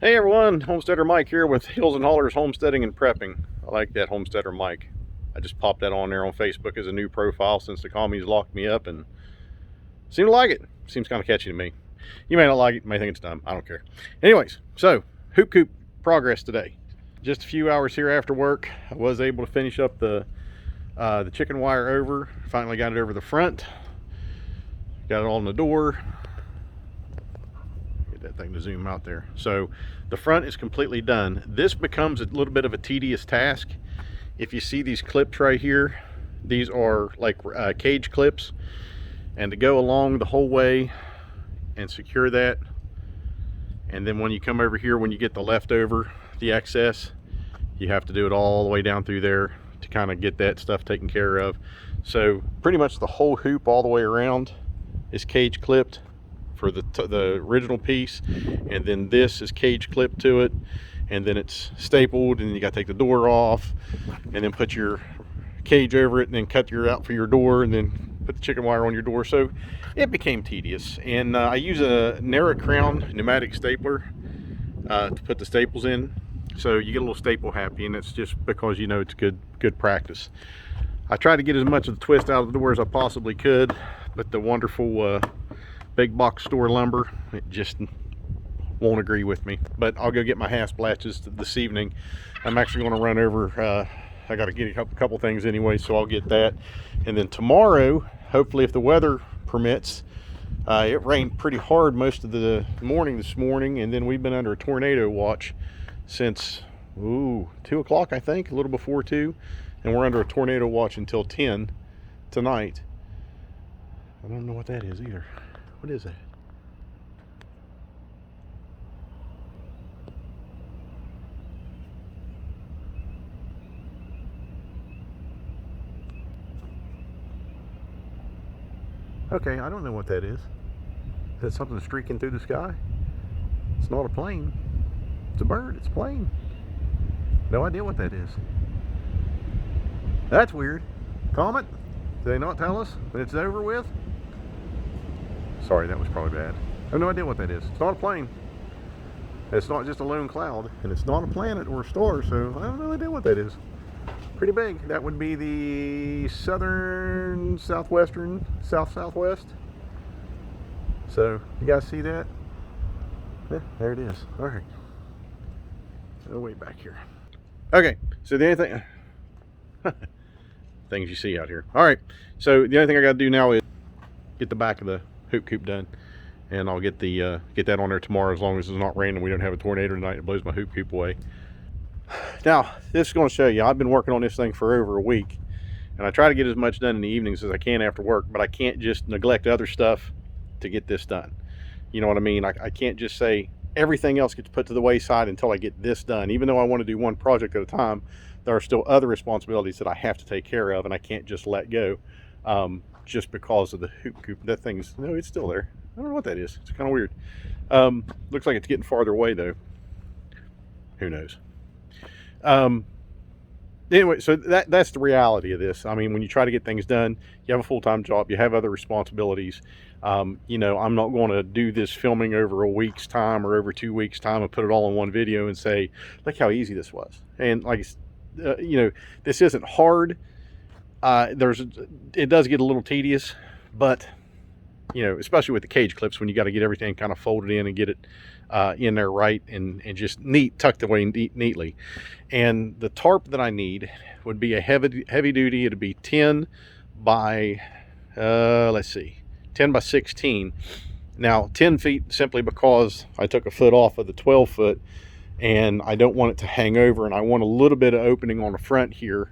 Hey everyone, Homesteader Mike here with Hills and Hollers Homesteading and Prepping. I like that Homesteader Mike. I just popped that on there on Facebook as a new profile since the commies locked me up and seem to like it. Seems kind of catchy to me. You may not like it, you may think it's dumb, I don't care. Anyways, so hoop coop progress today. Just a few hours here after work, I was able to finish up the chicken wire over. Finally got it over the front. Got it all in the door. That thing to zoom out there. So the front is completely done. This becomes a little bit of a tedious task. If you see these clips right here, these are like cage clips, and to go along the whole way and secure that, and then when you come over here, when you get the leftover, the excess, you have to do it all the way down through there to kind of get that stuff taken care of. So pretty much the whole hoop all the way around is cage clipped for the original piece, and then this is cage clipped to it, and then it's stapled, and you got to take the door off and then put your cage over it and then cut your out for your door and then put the chicken wire on your door. So it became tedious, and I use a narrow crown pneumatic stapler to put the staples in, so you get a little staple happy, and it's just because you know it's good practice. I tried to get as much of the twist out of the door as I possibly could, but the wonderful big box store lumber, it just won't agree with me. But I'll go get my half splatches this evening. I'm actually going to run over, I got to get a couple things anyway, so I'll get that. And then tomorrow, hopefully if the weather permits, it rained pretty hard most of the morning this morning, and then we've been under a tornado watch since 2 o'clock, I think, a little before 2, and we're under a tornado watch until 10 tonight. I don't know what that is either. What is that? Okay, I don't know what that is. Is that something streaking through the sky? It's not a plane. It's a bird. It's a plane. No idea what that is. That's weird. Comet? Do they not tell us when it's over with? Sorry, that was probably bad. I have no idea what that is. It's not a plane. It's not just a lone cloud, and it's not a planet or a star, so I have no idea what that is. Pretty big. That would be the southern, southwestern, southwest. So, you guys see that? Yeah, there it is. All right. Oh, way back here. Okay, so the only thing... things you see out here. All right, so the only thing I got to do now is get the back of the hoop coop done, and I'll get that on there tomorrow, as long as it's not raining. We don't have a tornado tonight that blows my hoop coop away. Now this is going to show you, I've been working on this thing for over a week, and I try to get as much done in the evenings as I can after work, but I can't just neglect other stuff to get this done. You know what I mean? I can't just say everything else gets put to the wayside until I get this done. Even though I want to do one project at a time, there are still other responsibilities that I have to take care of, and I can't just let go just because of the hoop coop. That thing's, no, it's still there. I don't know what that is. It's kind of weird. Looks like it's getting farther away though. Who knows? Anyway, so that's the reality of this. I mean, when you try to get things done, you have a full-time job, you have other responsibilities. You know, I'm not going to do this filming over a week's time or over 2 weeks' time and put it all in one video and say, look how easy this was. And like, you know, this isn't hard. It does get a little tedious, but you know, especially with the cage clips, when you got to get everything kind of folded in and get it in there right, and just tucked away neatly. And the tarp that I need would be a heavy duty. It'd be 10 by let's see, 10 by 16. Now 10 feet simply because I took a foot off of the 12 foot, and I don't want it to hang over, and I want a little bit of opening on the front here.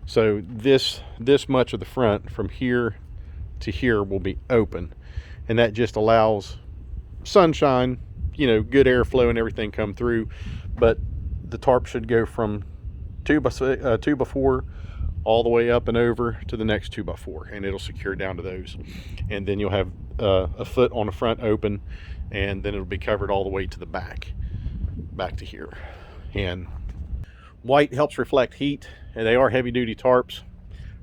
So this much of the front from here to here will be open, and that just allows sunshine, you know, good airflow and everything come through. But the tarp should go from 2 by 4 all the way up and over to the next 2 by 4, and it'll secure down to those. And then you'll have a foot on the front open, and then it'll be covered all the way to the back to here. And white helps reflect heat, and they are heavy duty tarps,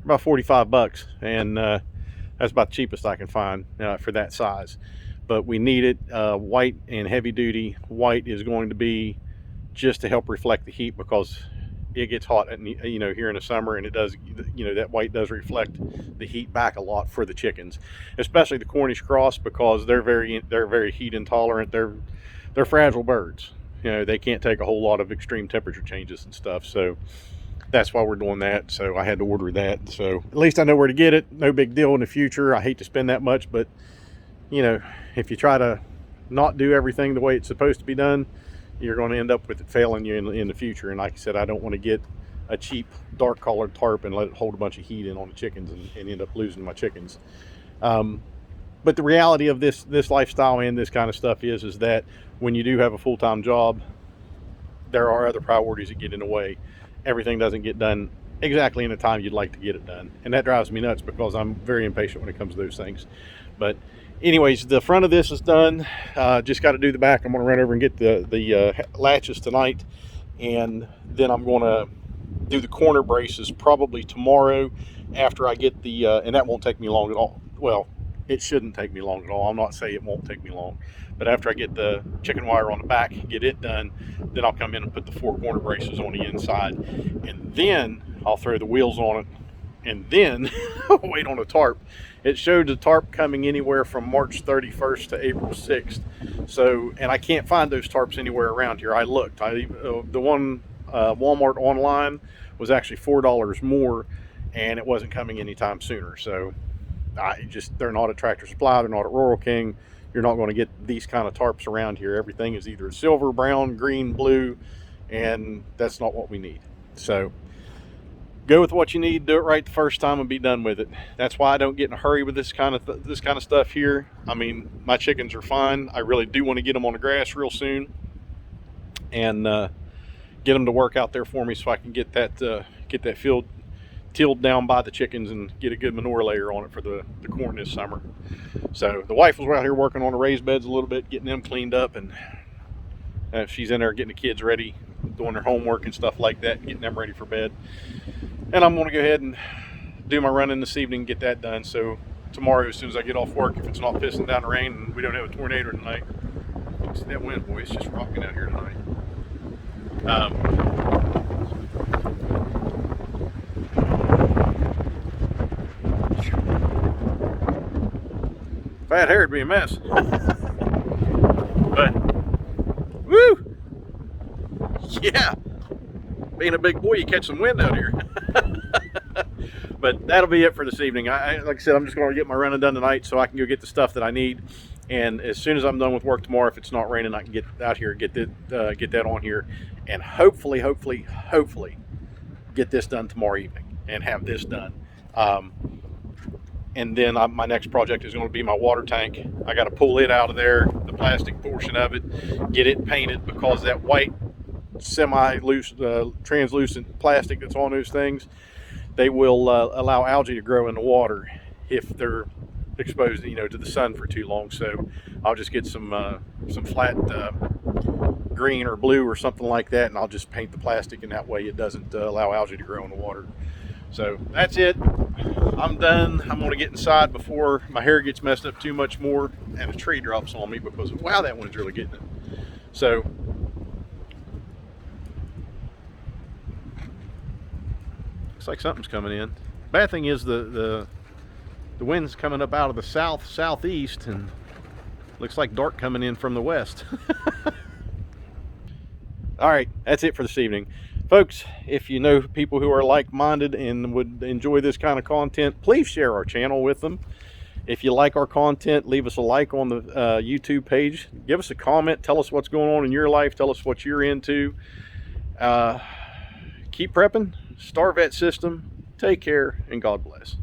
about 45 bucks, and that's about the cheapest I can find for that size. but we need it white and heavy duty. White is going to be just to help reflect the heat, because it gets hot, you know, here in the summer, and it does, you know, that white does reflect the heat back a lot for the chickens, especially the Cornish cross, because they're very heat intolerant. They're fragile birds. You know, they can't take a whole lot of extreme temperature changes and stuff. So that's why we're doing that. So I had to order that. So at least I know where to get it. No big deal in the future. I hate to spend that much, but you know, if you try to not do everything the way it's supposed to be done, you're going to end up with it failing you in the future. And like I said, I don't want to get a cheap dark colored tarp and let it hold a bunch of heat in on the chickens and end up losing my chickens. But the reality of this lifestyle and this kind of stuff is that when you do have a full-time job, there are other priorities that get in the way. Everything doesn't get done exactly in the time you'd like to get it done, and that drives me nuts because I'm very impatient when it comes to those things. But anyways, the front of this is done. Just got to do the back. I'm going to run over and get the latches tonight, and then I'm going to do the corner braces probably tomorrow after I get the and that won't take me long at all. Well, it shouldn't take me long at all. I'm not saying it won't take me long, but after I get the chicken wire on the back, get it done, then I'll come in and put the 4 corner braces on the inside, and then I'll throw the wheels on it, and then wait on the tarp. It showed the tarp coming anywhere from March 31st to April 6th. So, and I can't find those tarps anywhere around here. I looked. The one Walmart online was actually $4 more, and it wasn't coming anytime sooner. So they're not at Tractor Supply, they're not at Rural King. You're not going to get these kind of tarps around here. Everything is either silver, brown, green, blue, and that's not what we need. So go with what you need, do it right the first time, and be done with it. That's why I don't get in a hurry with this kind of stuff here. I mean, my chickens are fine. I really do want to get them on the grass real soon, and get them to work out there for me so I can get that field tilled down by the chickens and get a good manure layer on it for the corn this summer. So the wife was out here working on the raised beds a little bit, getting them cleaned up, and she's in there getting the kids ready, doing their homework and stuff like that, getting them ready for bed. And I'm going to go ahead and do my running this evening and get that done. So tomorrow, as soon as I get off work, if it's not pissing down the rain and we don't have a tornado tonight, see that wind, boy, it's just rocking out here tonight. Fat hair would be a mess. But woo, yeah, being a big boy, you catch some wind out here. But that'll be it for this evening. Like I said, I'm just going to get my running done tonight so I can go get the stuff that I need. And as soon as I'm done with work tomorrow, if it's not raining, I can get out here, get that on here, and hopefully get this done tomorrow evening and have this done. And then my next project is going to be my water tank. I got to pull it out of there, the plastic portion of it, get it painted, because that white semi-loose translucent plastic that's on those things, they will allow algae to grow in the water if they're exposed, you know, to the sun for too long. So I'll just get some flat green or blue or something like that, and I'll just paint the plastic, and that way it doesn't allow algae to grow in the water. So that's it. I'm done. I'm going to get inside before my hair gets messed up too much more and a tree drops on me, because wow, that one's really getting it. So looks like something's coming in. Bad thing is the wind's coming up out of the southeast, and looks like dark coming in from the west. All right, that's it for this evening. Folks, if you know people who are like-minded and would enjoy this kind of content, please share our channel with them. If you like our content, leave us a like on the YouTube page. Give us a comment. Tell us what's going on in your life. Tell us what you're into. Keep prepping. Star Vet System. Take care, and God bless.